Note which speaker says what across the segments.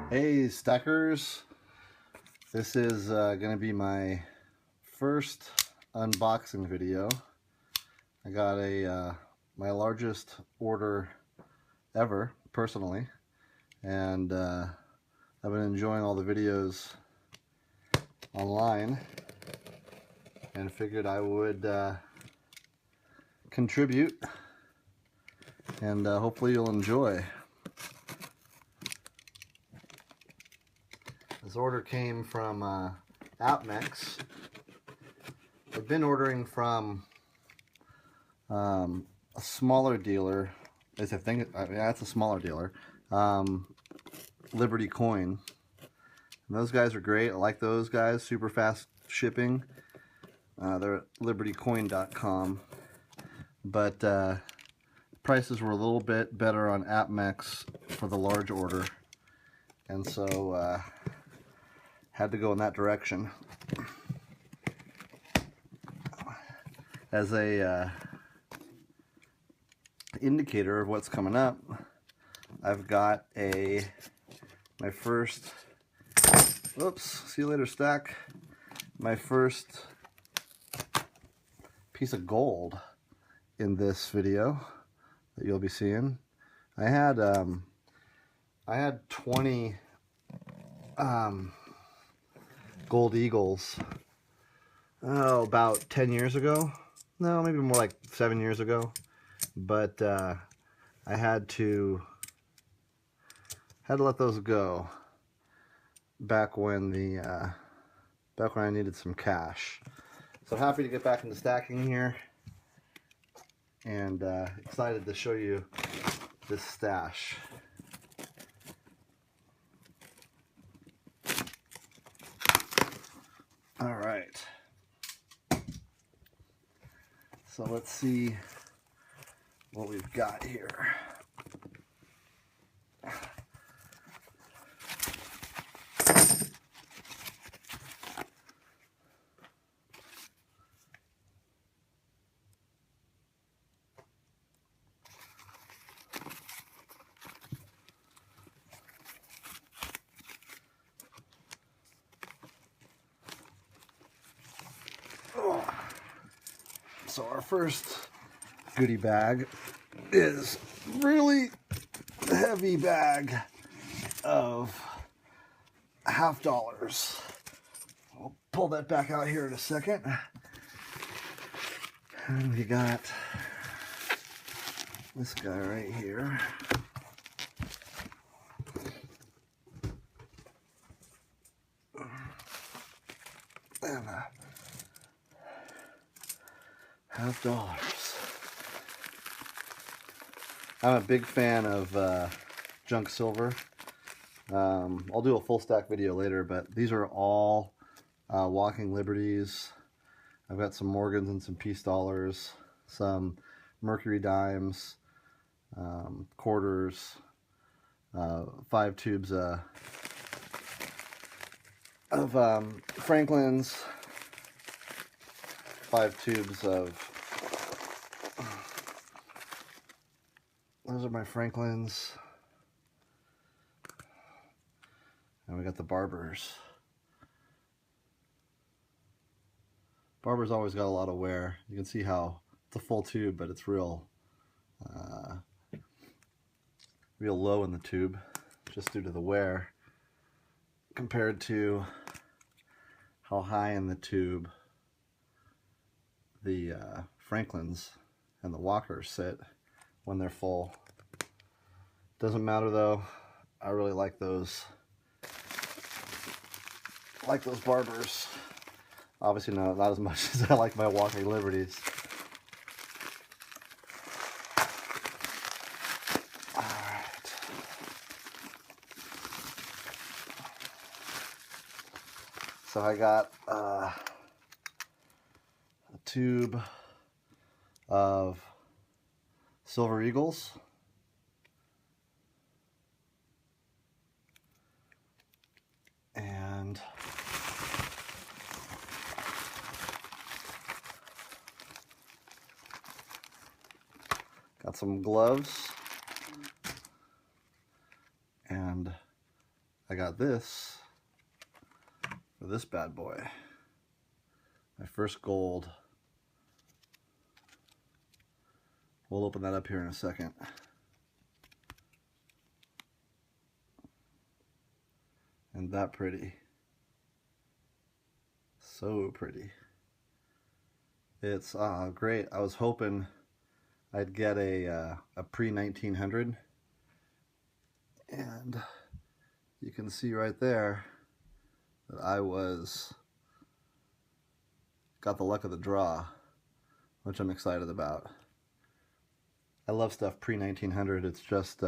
Speaker 1: Hey stackers, this is going to be my first unboxing video. I got my largest order ever personally, and I've been enjoying all the videos online and figured I would contribute, and hopefully you'll enjoy. This order came from AppMex. I've been ordering from a smaller dealer. That's a smaller dealer. Liberty Coin. And those guys are great. I like those guys. Super fast shipping. They're at libertycoin.com. But prices were a little bit better on AppMex for the large order, and so had to go in that direction. As a indicator of what's coming up, I've got my first, whoops, see you later stack, my first piece of gold in this video that you'll be seeing. I had 20 gold eagles about 10 years ago. No, maybe more like 7 years ago. But I had to let those go back when I needed some cash. So happy to get back into stacking here, and excited to show you this stash. All right. So let's see what we've got here. So our first goodie bag is really heavy bag of $50. I'll pull that back out here in a second. And we got this guy right here. And $50. I'm a big fan of junk silver. I'll do a full stack video later, but these are all walking liberties. I've got some Morgans and some peace dollars, some mercury dimes, quarters, 5 tubes of Franklins, 5 tubes of, those are my Franklins, and we got the Barbers. Barber's always got a lot of wear. You can see how it's a full tube, but it's real low in the tube, just due to the wear, compared to how high in the tube the Franklins and the Walkers sit when they're full. Doesn't matter though. I really like those. Barbers. Obviously not as much as I like my walking liberties. Alright. So I got a tube of Silver Eagles. And got some gloves and I got this for this bad boy. My first gold. We'll open that up here in a second. And that pretty. So pretty. It's great. I was hoping I'd get a pre-1900. And you can see right there that I got the luck of the draw, which I'm excited about. I love stuff pre-1900. It's just,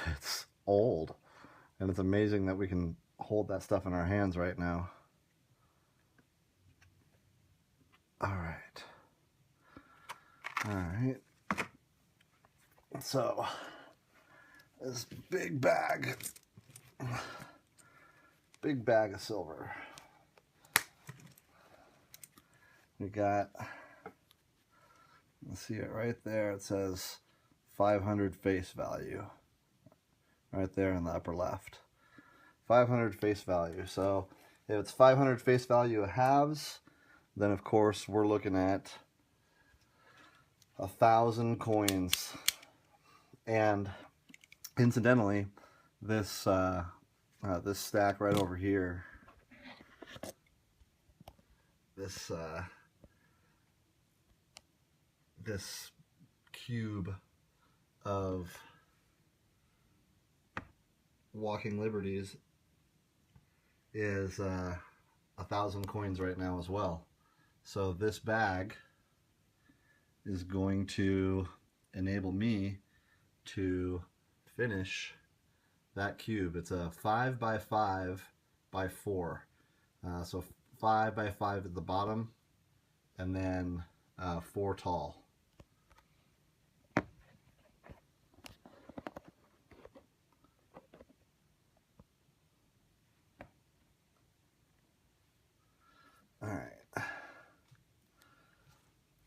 Speaker 1: it's old. And it's amazing that we can hold that stuff in our hands right now. All right. All right. So, this big bag of silver. We got, let's see it right there. It says 500 face value. Right there in the upper left. 500 face value. So if it's 500 face value of halves, then of course we're looking at 1,000 coins. And incidentally, this this stack right over here, this cube of Walking Liberties is 1,000 coins right now as well. So this bag is going to enable me to finish that cube. It's a 5 by 5 by 4. So 5 by 5 at the bottom, and then 4 tall. Alright.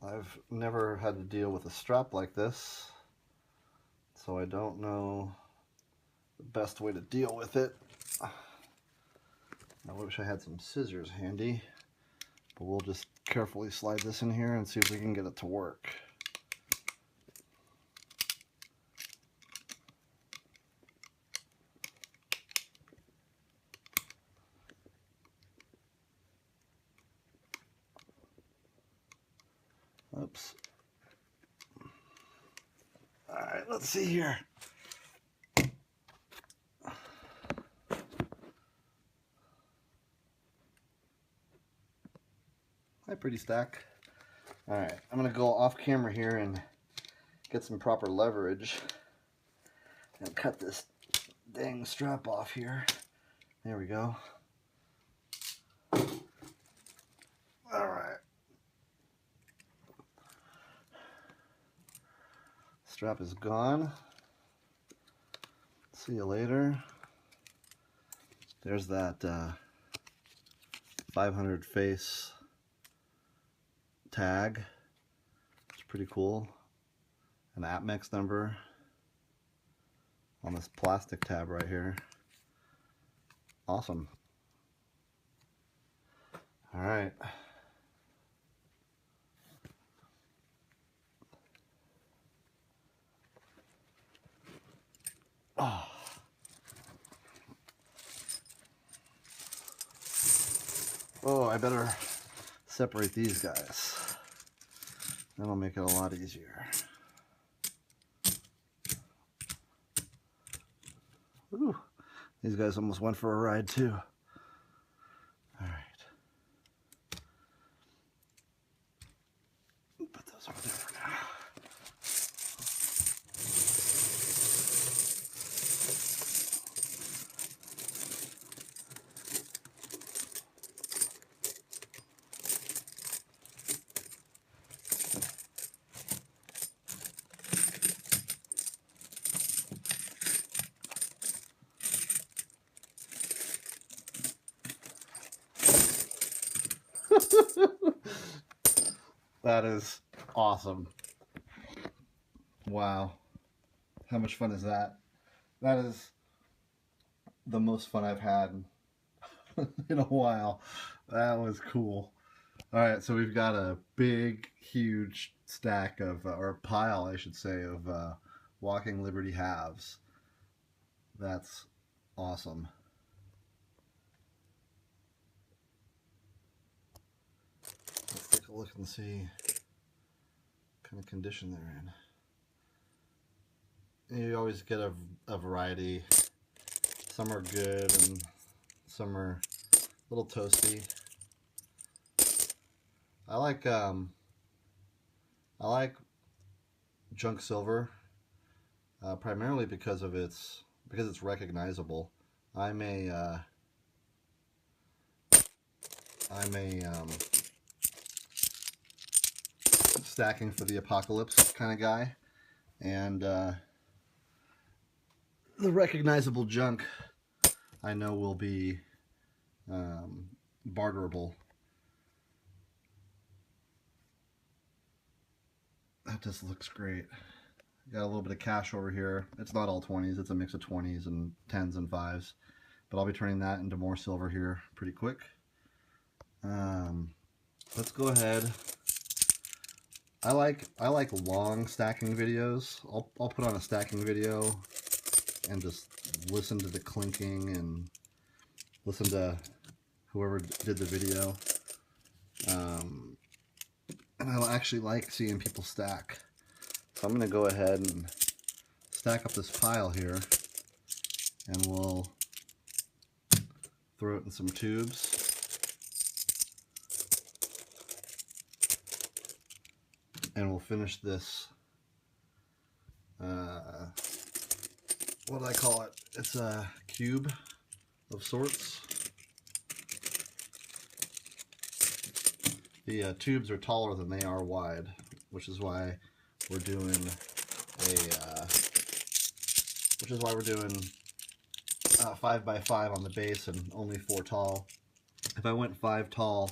Speaker 1: I've never had to deal with a strap like this, so I don't know the best way to deal with it. I wish I had some scissors handy, but we'll just carefully slide this in here and see if we can get it to work. Oops. Alright, let's see here. Hi, pretty stack. Alright, I'm going to go off camera here and get some proper leverage and cut this dang strap off here. There we go. Alright. Strap is gone. See you later. There's that 500 face tag. It's pretty cool. An APMEX number on this plastic tab right here. Awesome. All right. Oh, I better separate these guys. That'll make it a lot easier. Ooh, these guys almost went for a ride too. All right. Put those over there for now. That is awesome. Wow. How much fun is that? that is the most fun I've had in a while. That was cool. All right, so we've got a big, huge stack of, or pile, I should say, of Walking Liberty halves. That's awesome. Let's take a look and see what kind of condition they're in. You always get a variety. Some are good and some are a little toasty. I like junk silver primarily because it's recognizable. I'm a stacking for the apocalypse kind of guy, and the recognizable junk I know will be barterable. That just looks great. Got a little bit of cash over here. It's not all 20s, it's a mix of 20s and 10s and 5s, but I'll be turning that into more silver here pretty quick. Let's go ahead. I like long stacking videos. I'll put on a stacking video and just listen to the clinking and listen to whoever did the video. And I actually like seeing people stack. So I'm going to go ahead and stack up this pile here, and we'll throw it in some tubes. And we'll finish this, what do I call it? It's a cube of sorts. The tubes are taller than they are wide, which is why we're doing a 5 by 5 on the base and only 4 tall. If I went 5 tall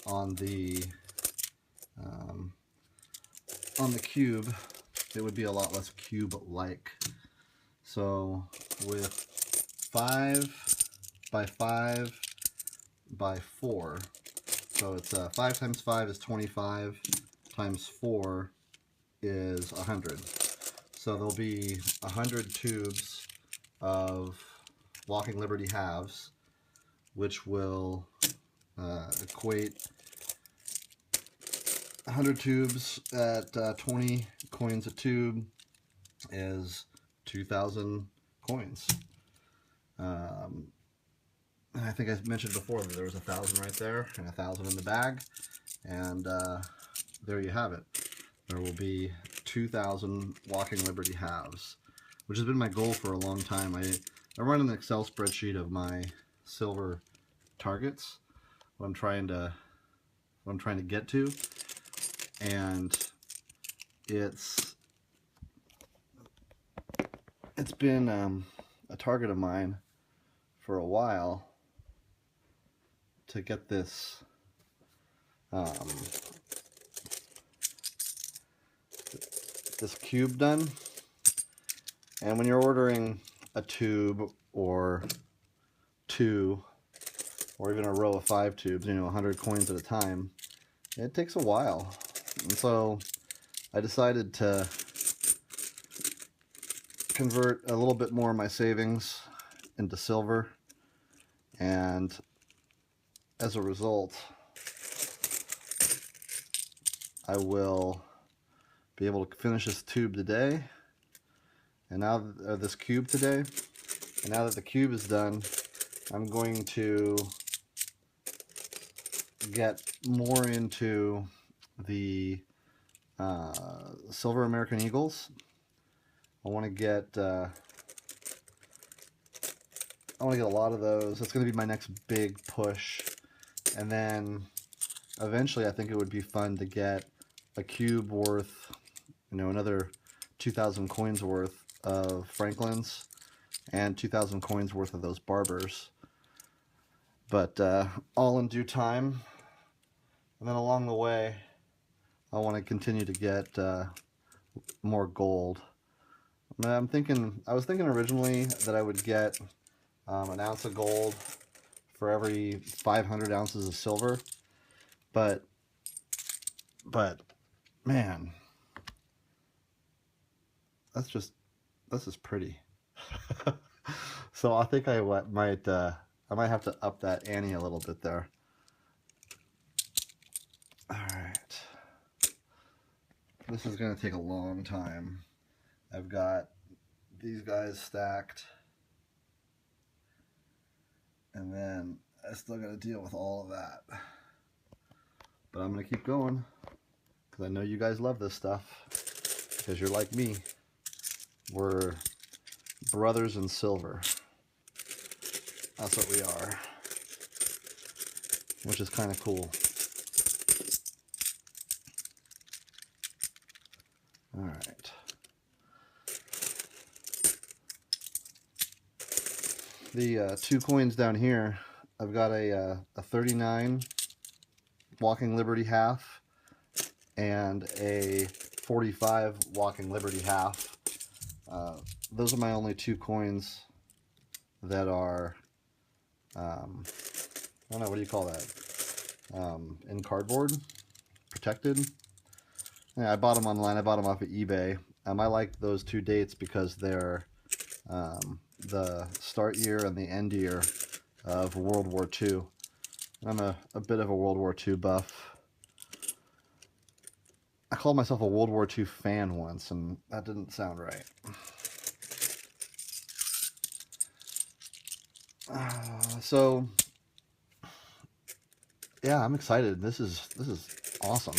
Speaker 1: on the cube, it would be a lot less cube-like. So with 5 by 5 by 4, so it's 5 times 5 is 25, times 4 is 100. So there'll be 100 tubes of Walking Liberty halves, which will equate 100 tubes at 20 coins a tube is 2,000 coins. I think I mentioned before that there was 1,000 right there and 1,000 in the bag, and there you have it. There will be 2,000 Walking Liberty halves, which has been my goal for a long time. I run an Excel spreadsheet of my silver targets, what I'm trying to get to, and it's been a target of mine for a while to get this this cube done. And when you're ordering a tube or 2 or even a row of 5 tubes, 100 coins at a time, it takes a while. And so I decided to convert a little bit more of my savings into silver, and as a result I will be able to finish this tube today, and now this cube today, and now that the cube is done, I'm going to get more into the silver American Eagles. I want to get a lot of those. That's going to be my next big push, and then eventually I think it would be fun to get a cube worth, another 2,000 coins worth of Franklins and 2,000 coins worth of those Barbers. But all in due time. And then along the way, I want to continue to get more gold. I was thinking originally that I would get an ounce of gold for every 500 ounces of silver, but man, this is pretty. So I think I might have to up that ante a little bit there. All right, this is gonna take a long time. I've got these guys stacked, and then I still got to deal with all of that. But I'm gonna keep going because I know you guys love this stuff because you're like me. We're brothers in silver. That's what we are, which is kind of cool. All right. The 2 coins down here, I've got a 39 Walking Liberty half and a 45 Walking Liberty half. Those are my only 2 coins that are, I don't know, what do you call that? In cardboard, protected. Yeah, I bought them online. I bought them off of eBay. I like those 2 dates because they're the start year and the end year of World War II. I'm a bit of a World War II buff. I called myself a World War II fan once, and that didn't sound right. So, yeah, I'm excited. This is awesome.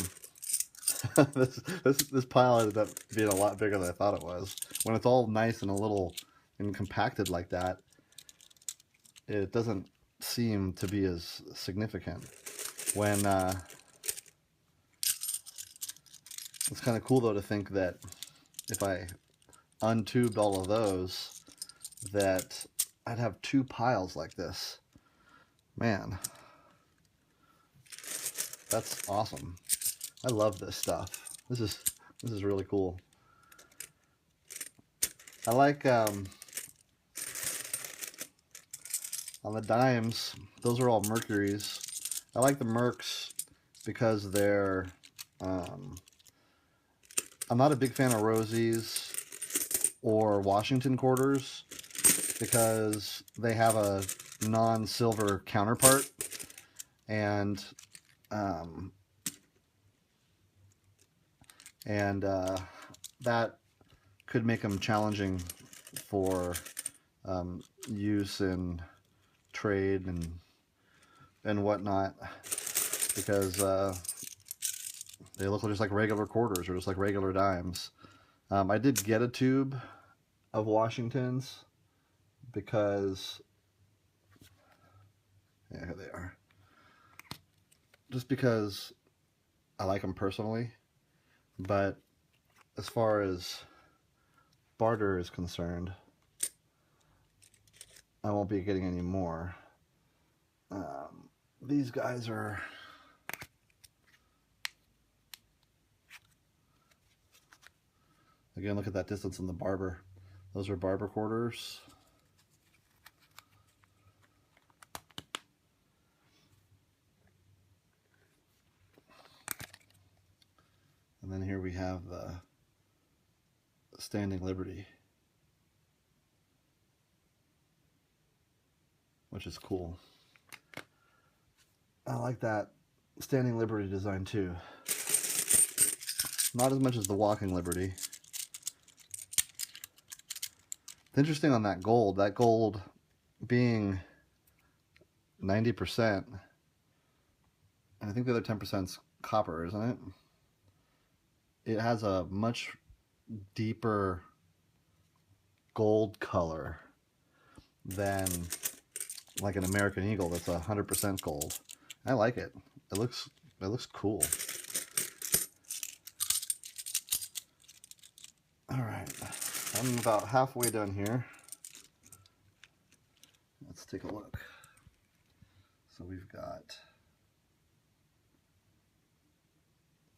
Speaker 1: this pile ended up being a lot bigger than I thought it was. When it's all nice and a little and compacted like that, it doesn't seem to be as significant. When it's kind of cool though to think that if I untubed all of those, that I'd have 2 piles like this. Man, that's awesome. I love this stuff. This is really cool. I like on the dimes, those are all Mercuries. I like the Mercs because they're I'm not a big fan of Rosies or Washington quarters because they have a non-silver counterpart, and that could make them challenging for use in trade and whatnot, because they look just like regular quarters or just like regular dimes. I did get a tube of Washingtons because, yeah, here they are. Just because I like them personally, but as far as barter is concerned, I won't be getting any more. These guys are again, look at that distance in the barber. Those are barber quarters. And then here we have the Standing Liberty, which is cool. I like that Standing Liberty design too. Not as much as the Walking Liberty. It's interesting on that gold being 90%, and I think the other 10% is copper, isn't it? It has a much deeper gold color than like an American Eagle that's 100% gold. I like it. It looks cool. All right, I'm about halfway done here. Let's take a look. So we've got,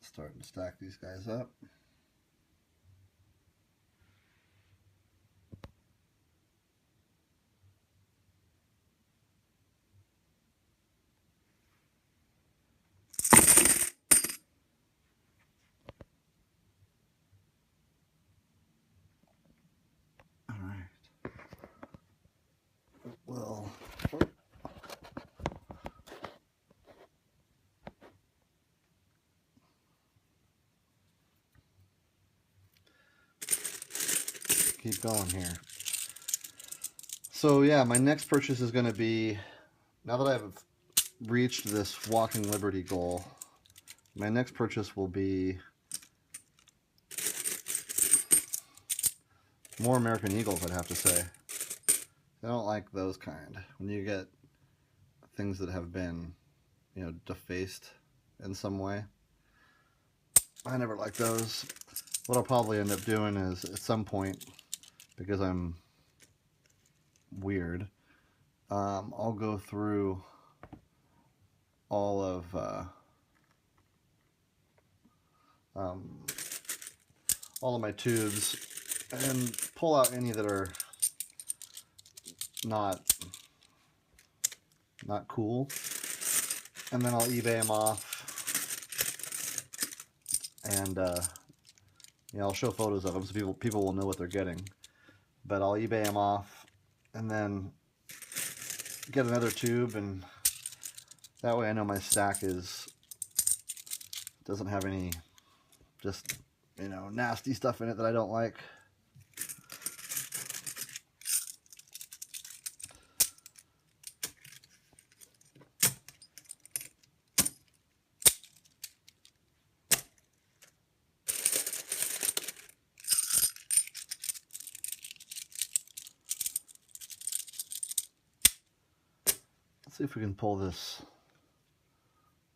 Speaker 1: starting to stack these guys up. keep going here. So yeah, my next purchase is going to be, now that I've reached this Walking Liberty goal, my next purchase will be more American Eagles, I'd have to say. I don't like those kind. When you get things that have been, you know, defaced in some way, I never like those. What I'll probably end up doing is, at some point, because I'm weird, I'll go through all of my tubes and pull out any that are not cool, and then I'll eBay them off, and you know, I'll show photos of them so people will know what they're getting. But I'll eBay them off and then get another tube, and that way I know my stack doesn't have any just, you know, nasty stuff in it that I don't like. Let's see if we can pull this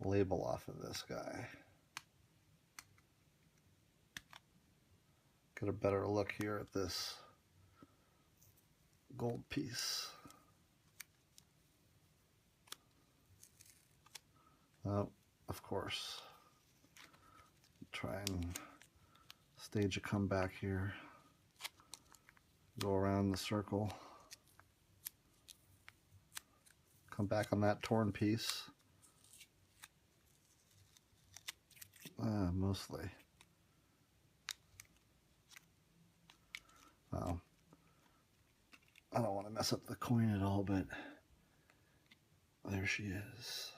Speaker 1: label off of this guy. Get a better look here at this gold piece. Oh, of course. Try and stage a comeback here. Go around the circle. Come back on that torn piece. Mostly. Well, I don't want to mess up the coin at all, but there she is.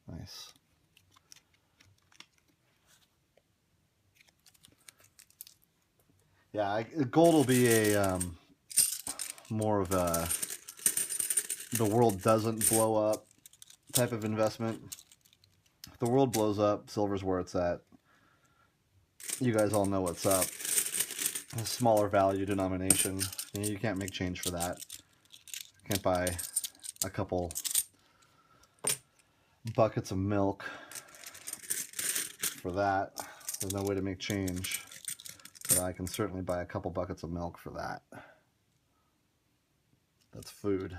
Speaker 1: Nice. Yeah, gold will be a more of a the world doesn't blow up type of investment. If the world blows up, silver's where it's at. You guys all know what's up. A smaller value denomination. You can't make change for that. You can't buy a couple buckets of milk for that. There's no way to make change. But I can certainly buy a couple buckets of milk for that. That's food.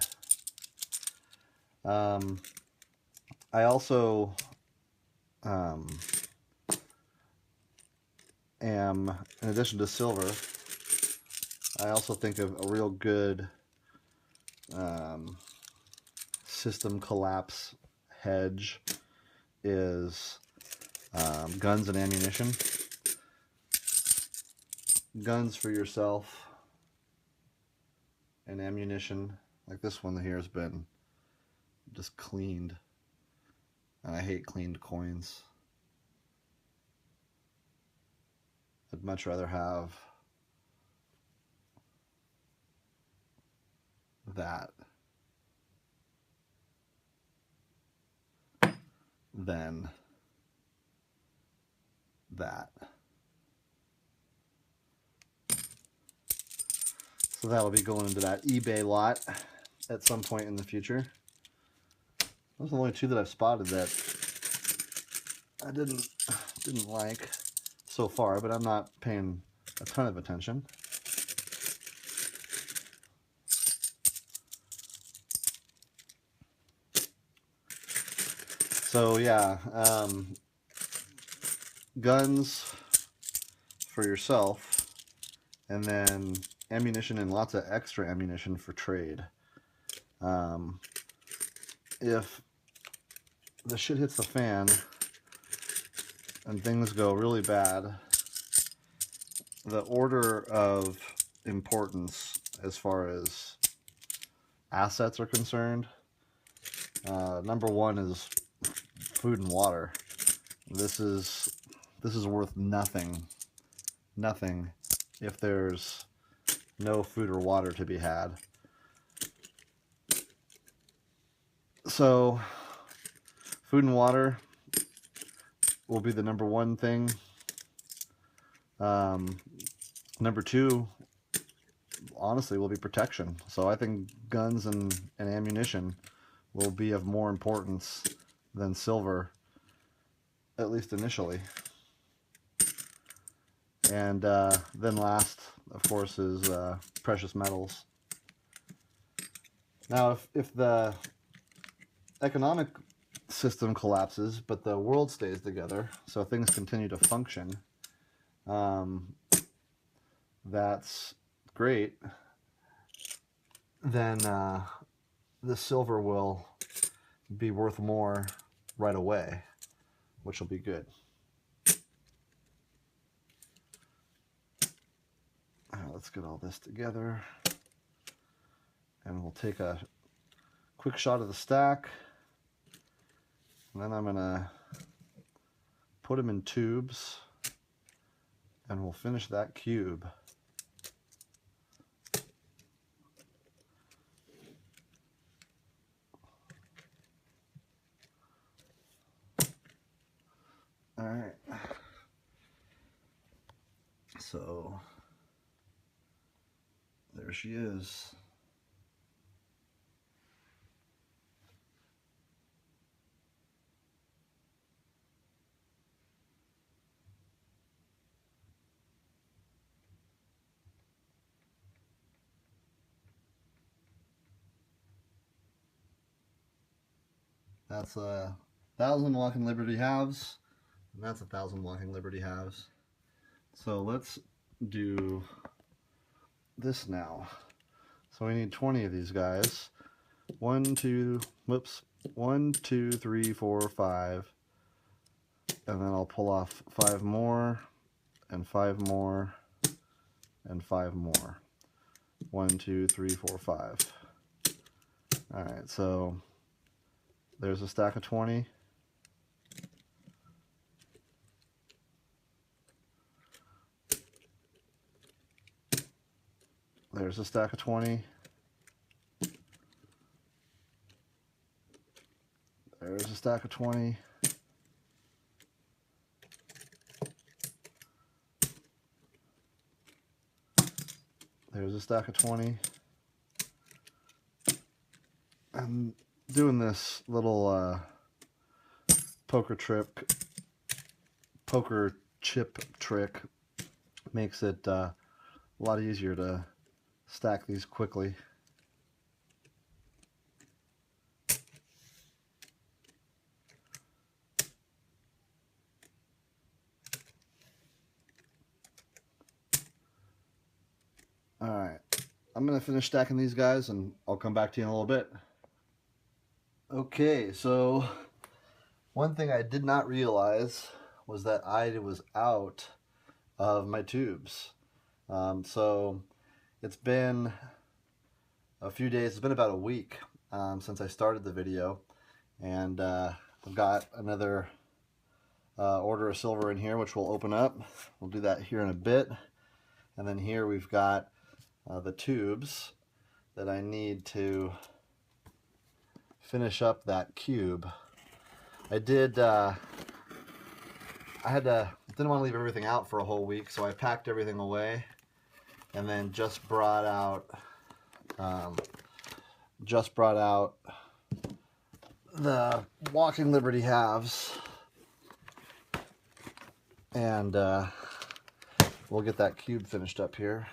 Speaker 1: I also am, in addition to silver, I also think of a real good system collapse hedge is guns and ammunition. Guns for yourself and ammunition, like this one here has been just cleaned, and I hate cleaned coins. I'd much rather have that than that. So that'll be going into that eBay lot at some point in the future. Those are the only two that I've spotted that I didn't like so far, but I'm not paying a ton of attention. So yeah, guns for yourself, and then ammunition and lots of extra ammunition for trade. If the shit hits the fan and things go really bad, the order of importance as far as assets are concerned, number one is food and water. This is this is worth nothing if there's no food or water to be had. So food and water will be the number one thing. Number two, honestly, will be protection. So I think guns and ammunition will be of more importance than silver, at least initially. And then last, of course, is precious metals. Now, if the economic system collapses, but the world stays together, so things continue to function, that's great. Then the silver will be worth more right away, which will be good. Let's get all this together, and we'll take a quick shot of the stack, and then I'm gonna put them in tubes, and we'll finish that cube. All right, so there she is. That's 1,000 Walking Liberty halves, and that's 1,000 Walking Liberty halves. So let's do this now. So we need 20 of these guys. 1, 2, 3, 4, 5. And then I'll pull off 5 more, and 5 more, and 5 more. 1, 2, 3, 4, 5. Alright, so there's a stack of 20. There's a stack of 20. There's a stack of 20. There's a stack of 20. I'm doing this little poker chip trick. Makes it a lot easier to stack these quickly. Alright, I'm going to finish stacking these guys and I'll come back to you in a little bit. Okay, so one thing I did not realize was that I was out of my tubes. So it's been a few days, it's been about a week since I started the video, and I've got another order of silver in here which we'll open up. We'll do that here in a bit. And then here we've got the tubes that I need to finish up that cube. I didn't want to leave everything out for a whole week, so I packed everything away and then just brought out the Walking Liberty halves, and we'll get that cube finished up here.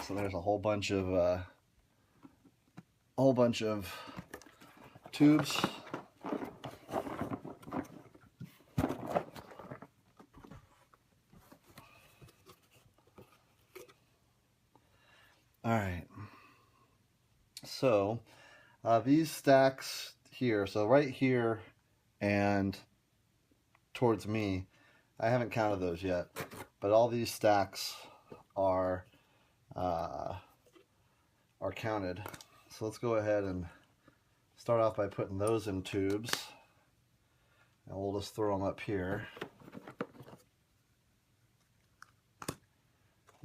Speaker 1: So there's a whole bunch of tubes. All right. So these stacks here, so right here and towards me, I haven't counted those yet, but all these stacks are are counted. So let's go ahead and start off by putting those in tubes. And we'll just throw them up here.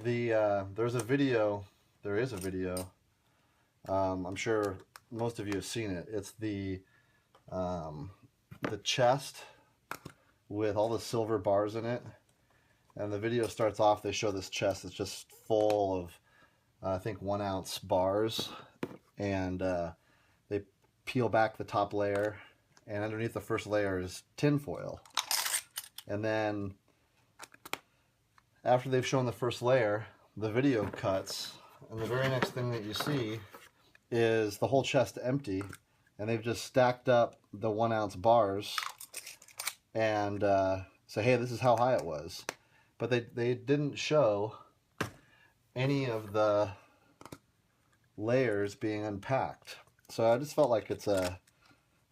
Speaker 1: There is a video. I'm sure most of you have seen it. It's the chest with all the silver bars in it. And the video starts off, they show this chest that's just full of, I think, 1 ounce bars. And they peel back the top layer, and underneath the first layer is tin foil. And then after they've shown the first layer, the video cuts, and the very next thing that you see is the whole chest empty, and they've just stacked up the 1 ounce bars and say, hey, this is how high it was. But they didn't show any of the layers being unpacked. So I just felt like it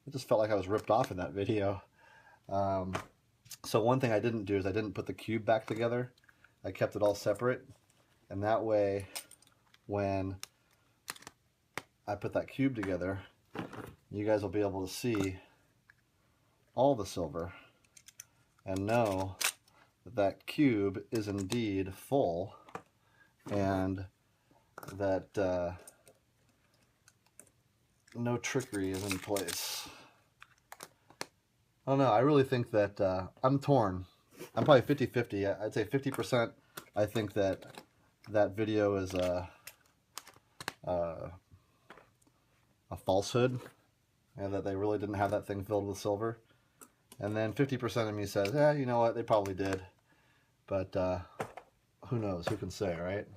Speaker 1: just felt like I was ripped off in that video. So one thing I didn't do is I didn't put the cube back together. I kept it all separate, and that way when I put that cube together, you guys will be able to see all the silver and know that that cube is indeed full, and that no trickery is in place. I don't know, I really think that I'm torn. I'm probably 50-50. I'd say 50% I think that that video is a falsehood, and that they really didn't have that thing filled with silver. And then 50% of me says, yeah, you know what, they probably did. But who knows? Who can say, right?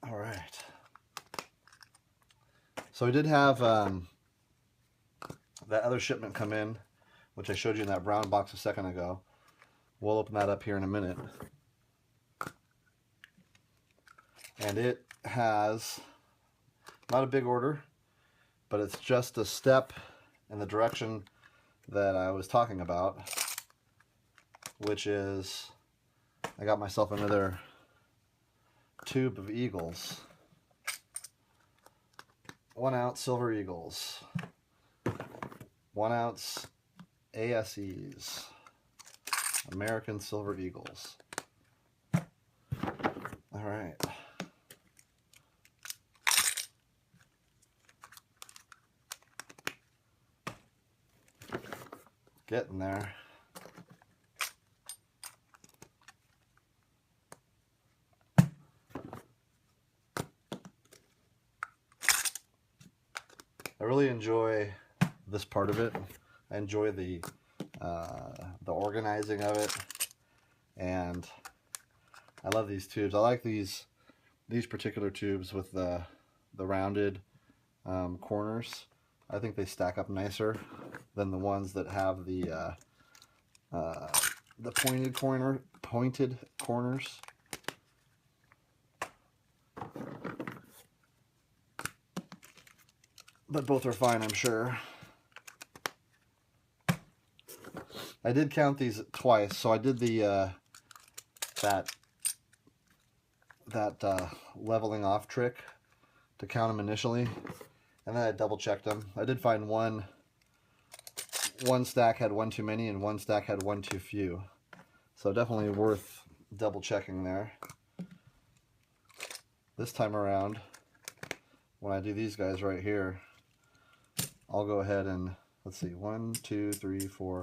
Speaker 1: All right. So we did have that other shipment come in, which I showed you in that brown box a second ago. We'll open that up here in a minute. And it has not a big order, but it's just a step in the direction that I was talking about, which is I got myself another tube of Eagles. 1 ounce silver Eagles. 1 ounce ASEs. American Silver Eagles. All right. Getting there. I really enjoy this part of it. I enjoy the organizing of it, and I love these tubes. I like these particular tubes with the rounded corners. I think they stack up nicer than the ones that have the pointed corners. But both are fine, I'm sure. I did count these twice, so I did the that leveling off trick to count them initially, and then I double checked them. I did find one stack had one too many and one stack had one too few, so definitely worth double checking there. This time around, when I do these guys right here, I'll go ahead and, let's see, 1, 2, 3, 4.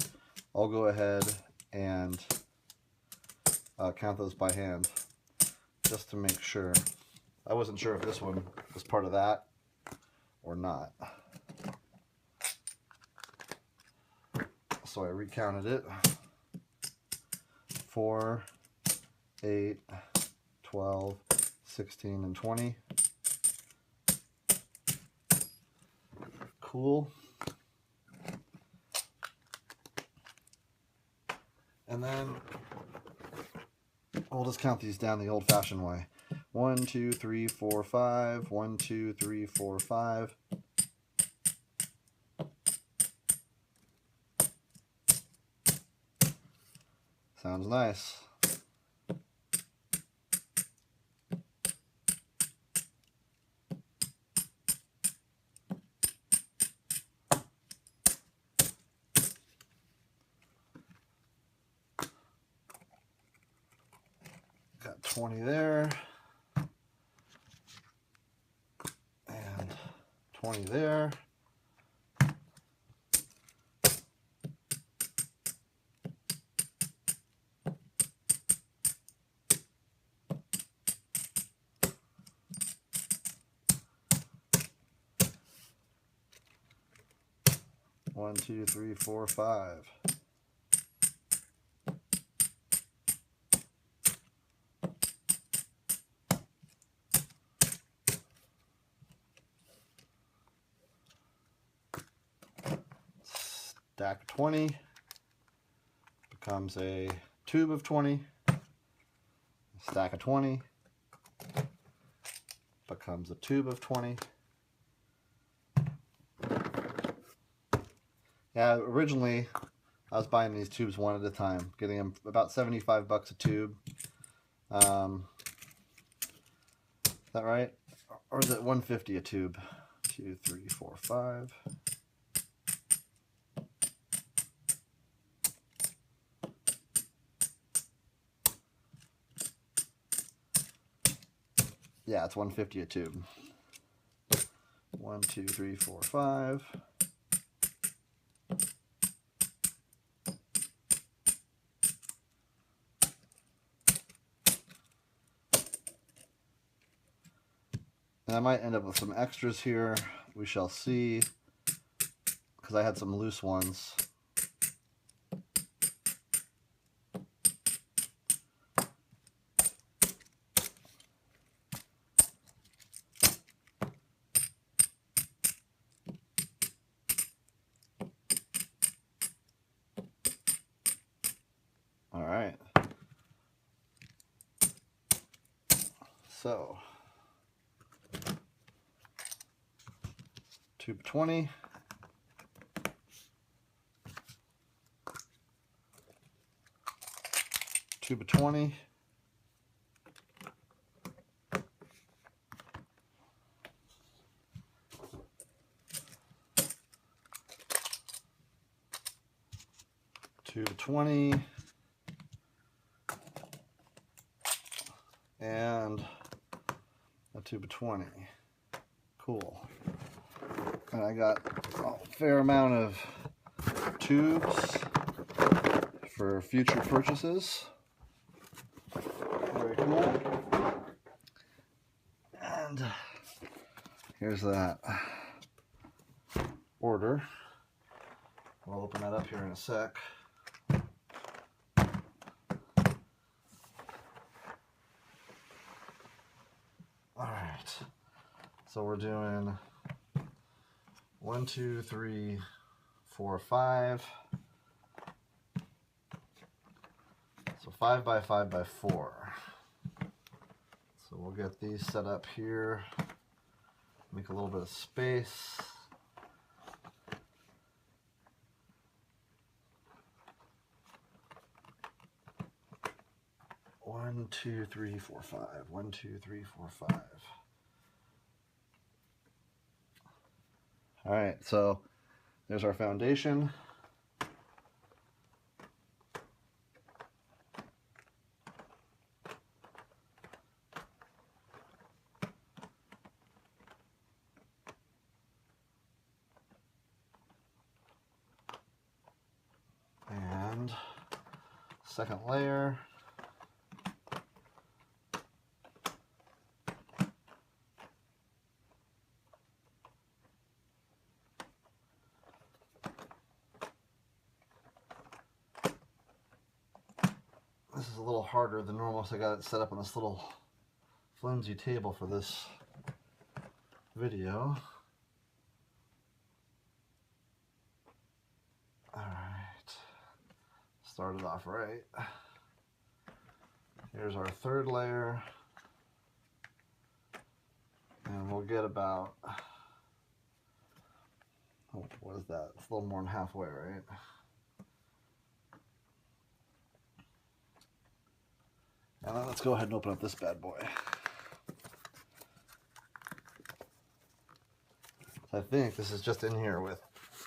Speaker 1: I'll go ahead and count those by hand, just to make sure. I wasn't sure if this one was part of that or not. So I recounted it. 4, 8, 12, 16, and 20. Cool. And then we'll just count these down the old-fashioned way. 1, 2, 3, 4, 5. 1, 2, 3, 4, 5. Sounds nice. 20 there, and 20 there. One, two, three, four, five. Stack of 20 becomes a tube of 20. Stack of 20 becomes a tube of 20. Yeah, originally I was buying these tubes one at a time, getting them about 75 bucks a tube. Is that right? Or is it 150 a tube? 2, 3, 4, 5. Yeah, it's 150 a tube. 1, 2, 3, 4, 5. And I might end up with some extras here. We shall see, because I had some loose ones. All right. So, tube 20. Tube of 20. Tube of 20. And a tube of 20. Cool. And I got a fair amount of tubes for future purchases. Very cool. And here's that order. I'll open that up here in a sec. Alright, so we're doing 1, 2, 3, 4, 5. So 5 by 5 by 4. So we'll get these set up here, make a little bit of space. One, two, three, four, 5. 1, 2, 3, 4, 5. All right, so there's our foundation. And second layer. This is a little harder than normal, so I got it set up on this little flimsy table for this video. Alright, started off right. Here's our third layer. And we'll get about, oh, what is that? It's a little more than halfway, right? And then let's go ahead and open up this bad boy. I think this is just in here with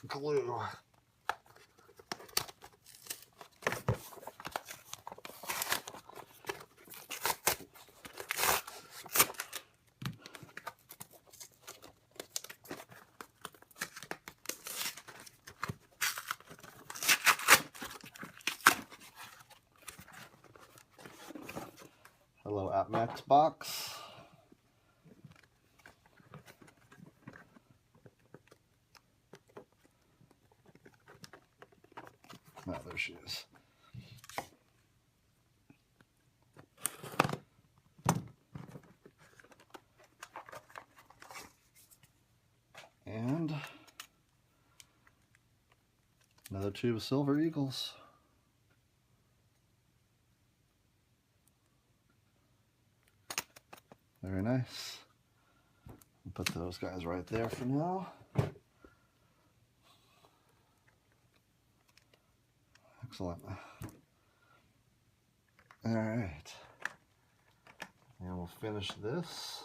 Speaker 1: glue. Hello AppMax box. Oh, there she is. And another tube of Silver Eagles. Very nice. I'll put those guys right there for now. Excellent. All right. And we'll finish this.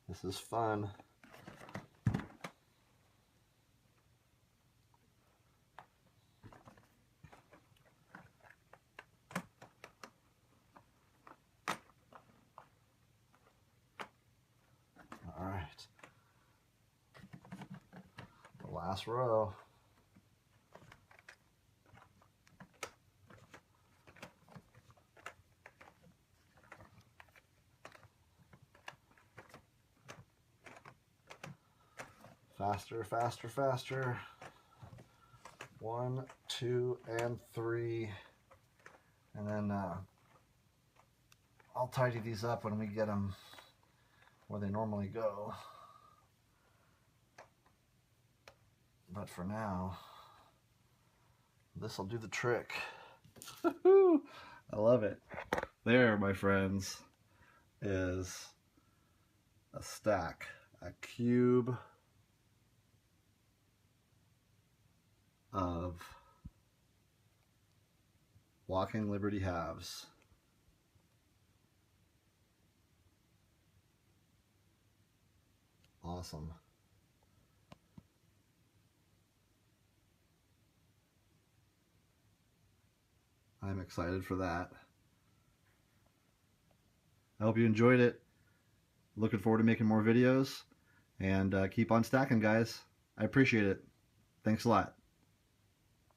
Speaker 1: This is fun. All right. The last row. Faster, faster, faster. 1, 2, and 3. And then I'll tidy these up when we get them where they normally go. But for now, this will do the trick. I love it. There, my friends, is a stack, a cube of Walking Liberty halves. Awesome. I'm excited for that. I hope you enjoyed it. Looking forward to making more videos. And keep on stacking, guys. I appreciate it. Thanks a lot.